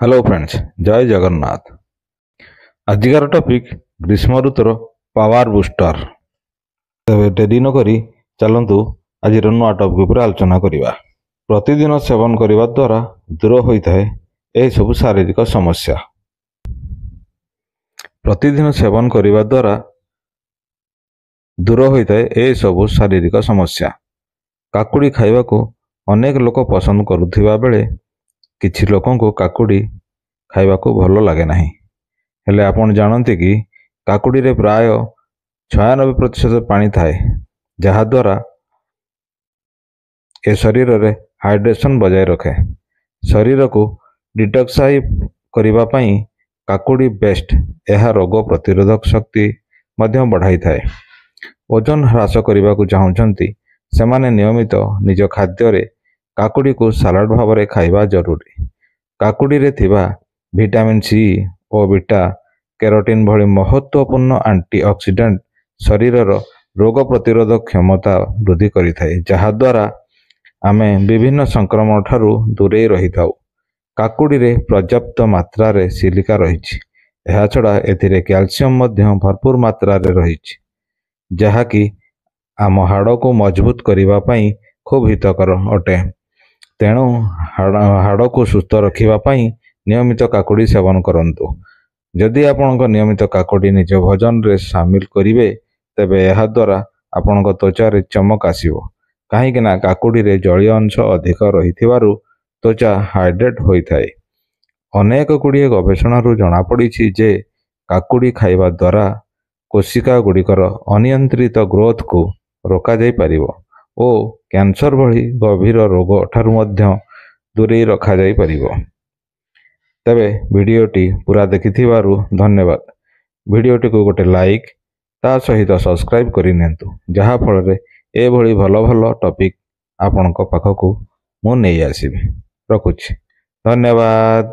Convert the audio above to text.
Hello friends, जय Jagannath. आजिकार topic ग्रीष्म ऋतुर पावर बूस्टर। तेरे डेरी न करी चलतु आज नुआ टॉपिक पर आलोचना करिबा। प्रतिदिन सेवन करने द्वारा दूर होता है यह सब शारीरिक समस्या। प्रतिदिन सेवन करने द्वारा दूर होता है यह सब शारीरिक समस्या। काकुड़ी खाइबा को अनेक लोक पसंद करुथिबा बेले किछि लोकों को काकुड़ी खाइबा को भल लगे नहीं। हेले आपण जानते कि काकुड़ी रे प्राय 96% पानी थाए, जहाद्वारा ए शरीर रे हाइड्रेशन बजाय रखे। शरीर को डिटॉक्साई करिबा पई काकुड़ी बेस्ट। यह रोग प्रतिरोधक शक्ति मध्य बढ़ाई थाए। ओजन ह्रास करने को चाहूँगी सेमाने नियमित निज खाद्य रे काकुड़ी को सालाड भाव में खाइबा जरूरी। काकुड़ी रे थिबा विटामिन सी और बीटा कैरोटीन भली महत्वपूर्ण एंटीऑक्सीडेंट शरीर रोग प्रतिरोधक क्षमता वृद्धि करिथाए, जहाद्वारा आमे विभिन्न संक्रमण ठारू दूरे रही थाउ। काकुड़ी रे पर्याप्त मात्रा रे सिलिका रही। यह छड़ा एथिरे कैल्शियम मध्य भरपूर मात्रा रे रही, जहाँकि आम हाड़ को मजबूत करने पाई खूब हितकर अटे। तेणु हाड़ को सुस्थ रखापी नियमित काकुड़ी सेवन करंतु। जदि आपण नियमित काकुड़ी निज भोजन रे शामिल करिवे तेबे यह द्वारा आपण त्वचा रे चमक आसीबो। कहीं ना काकुड़ी रे जलीय अंश अधिक रहिथिबारु त्वचा हाइड्रेट होइथाए। अनेक गुड़िए गवेषणारू जणा पड़िछि जे काकुड़ी खाइबा द्वारा कोशिका गुड़िकर अनियंत्रित ग्रोथ को रोका जाई परिबो ओ कैंसर भली गभीर रोग ठारू मध्य दूरे रखा जाई परिबो। तबे वीडियोटी पूरा देखिथिबारु धन्यवाद। वीडियोटी को गोटे लाइक ता सहित सब्सक्राइब करि नेंतु, जहा फल रे ए भली भलो भलो टॉपिक आपनक पाखकु मु नै आसीबी। रखुछि, धन्यवाद।